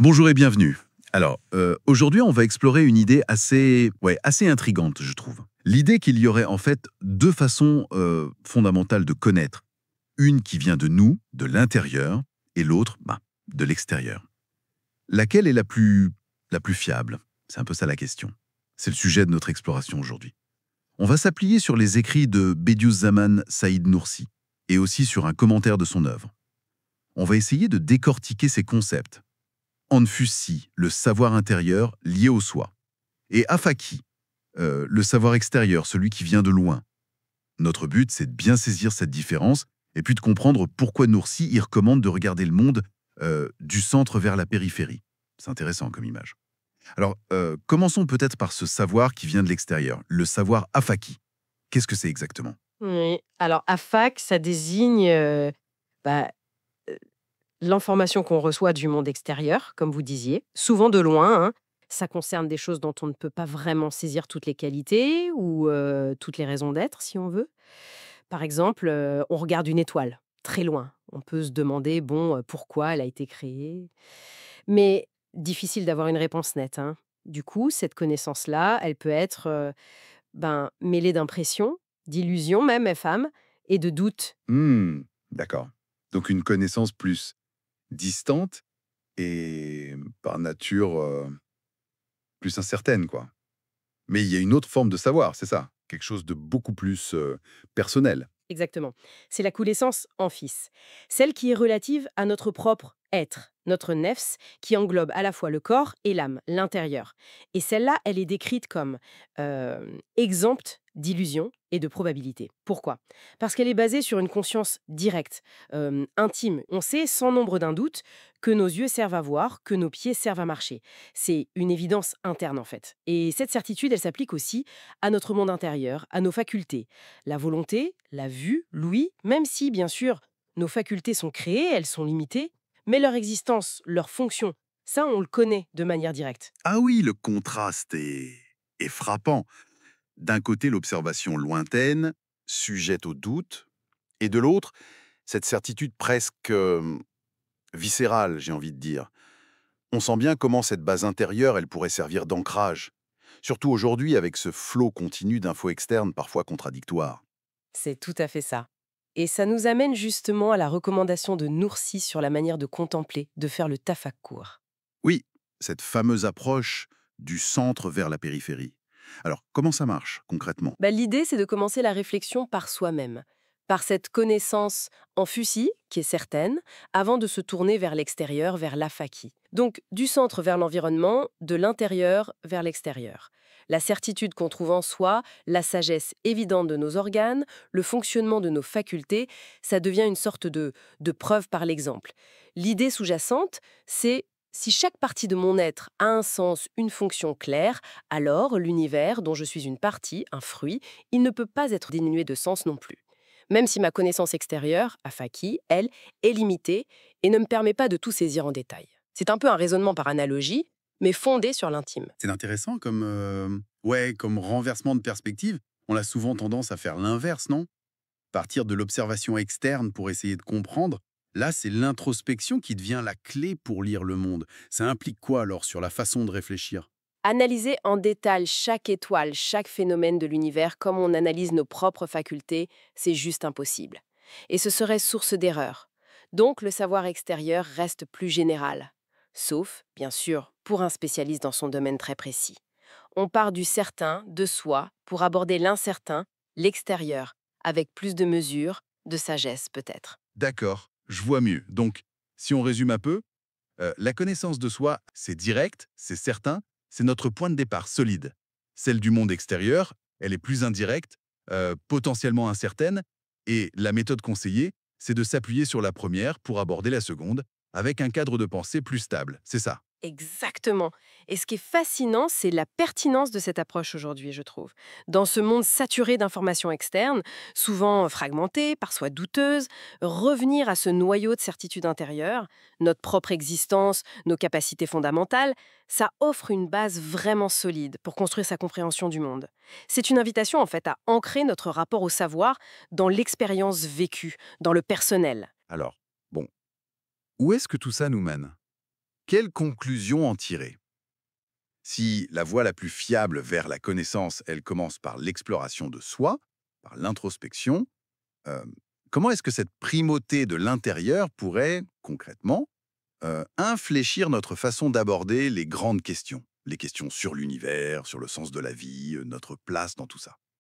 Bonjour et bienvenue. Alors, aujourd'hui, on va explorer une idée assez intrigante, je trouve. L'idée qu'il y aurait en fait deux façons fondamentales de connaître. Une qui vient de nous, de l'intérieur, et l'autre, de l'extérieur. Laquelle est la plus fiable? C'est un peu ça la question. C'est le sujet de notre exploration aujourd'hui. On va s'appuyer sur les écrits de Bediüzzaman Said Nursi, et aussi sur un commentaire de son œuvre. On va essayer de décortiquer ces concepts. Anfusi, le savoir intérieur lié au soi. Et Afaki, le savoir extérieur, celui qui vient de loin. Notre but, c'est de bien saisir cette différence et puis de comprendre pourquoi Nursi y recommande de regarder le monde du centre vers la périphérie. C'est intéressant comme image. Alors, commençons peut-être par ce savoir qui vient de l'extérieur, le savoir Afaki. Qu'est-ce que c'est exactement? Oui. Alors, AFAC, ça désigne bah, euh, l'information qu'on reçoit du monde extérieur, comme vous disiez, souvent de loin, hein. Ça concerne des choses dont on ne peut pas vraiment saisir toutes les qualités ou toutes les raisons d'être, si on veut. Par exemple, on regarde une étoile, très loin. On peut se demander, bon, pourquoi elle a été créée. Mais difficile d'avoir une réponse nette, hein. Du coup, cette connaissance-là, elle peut être mêlée d'impressions, d'illusions même, femme, et de doutes. D'accord. Donc une connaissance plus distante et par nature plus incertaine, quoi. Mais il y a une autre forme de savoir, c'est ça? Quelque chose de beaucoup plus personnel. Exactement. C'est la connaissance en fils. Celle qui est relative à notre propre être, notre nefs, qui englobe à la fois le corps et l'âme, l'intérieur. Et celle-là, elle est décrite comme exempte d'illusions et de probabilités. Pourquoi? Parce qu'elle est basée sur une conscience directe, intime. On sait sans nombre d'un doute que nos yeux servent à voir, que nos pieds servent à marcher. C'est une évidence interne en fait. Et cette certitude, elle s'applique aussi à notre monde intérieur, à nos facultés. La volonté, la vue, l'ouïe, même si, bien sûr, nos facultés sont créées, elles sont limitées, mais leur existence, leur fonction, ça, on le connaît de manière directe. Ah oui, le contraste est frappant. D'un côté, l'observation lointaine, sujette au doute, et de l'autre, cette certitude presque viscérale, j'ai envie de dire. On sent bien comment cette base intérieure, elle pourrait servir d'ancrage. Surtout aujourd'hui, avec ce flot continu d'infos externes parfois contradictoires. C'est tout à fait ça. Et ça nous amène justement à la recommandation de Noursi sur la manière de contempler, de faire le tafakkur. Oui, cette fameuse approche du centre vers la périphérie. Alors, comment ça marche concrètement? L'idée, c'est de commencer la réflexion par soi-même, par cette connaissance en fusil, qui est certaine, avant de se tourner vers l'extérieur, vers l'afaki. Donc, du centre vers l'environnement, de l'intérieur vers l'extérieur. La certitude qu'on trouve en soi, la sagesse évidente de nos organes, le fonctionnement de nos facultés, ça devient une sorte de preuve par l'exemple. L'idée sous-jacente, c'est si chaque partie de mon être a un sens, une fonction claire, alors l'univers dont je suis une partie, un fruit, il ne peut pas être dénué de sens non plus. Même si ma connaissance extérieure, Afaki, elle, est limitée et ne me permet pas de tout saisir en détail. C'est un peu un raisonnement par analogie, mais fondé sur l'intime. C'est intéressant comme renversement de perspective. On a souvent tendance à faire l'inverse, non? Partir de l'observation externe pour essayer de comprendre. Là, c'est l'introspection qui devient la clé pour lire le monde. Ça implique quoi alors sur la façon de réfléchir? Analyser en détail chaque étoile, chaque phénomène de l'univers comme on analyse nos propres facultés, c'est juste impossible. Et ce serait source d'erreur. Donc le savoir extérieur reste plus général. Sauf, bien sûr, pour un spécialiste dans son domaine très précis. On part du certain, de soi, pour aborder l'incertain, l'extérieur, avec plus de mesure, de sagesse peut-être. D'accord, je vois mieux. Donc, si on résume un peu, la connaissance de soi, c'est direct, c'est certain, c'est notre point de départ solide. Celle du monde extérieur, elle est plus indirecte, potentiellement incertaine, et la méthode conseillée, c'est de s'appuyer sur la première pour aborder la seconde, avec un cadre de pensée plus stable, c'est ça? Exactement. Et ce qui est fascinant, c'est la pertinence de cette approche aujourd'hui, je trouve. Dans ce monde saturé d'informations externes, souvent fragmentées, parfois douteuses, revenir à ce noyau de certitude intérieure, notre propre existence, nos capacités fondamentales, ça offre une base vraiment solide pour construire sa compréhension du monde. C'est une invitation en fait à ancrer notre rapport au savoir dans l'expérience vécue, dans le personnel. Alors, bon, où est-ce que tout ça nous mène? Quelle conclusion en tirer? Si la voie la plus fiable vers la connaissance, elle commence par l'exploration de soi, par l'introspection, euh, comment est-ce que cette primauté de l'intérieur pourrait, concrètement, infléchir notre façon d'aborder les grandes questions? Les questions sur l'univers, sur le sens de la vie, notre place dans tout ça.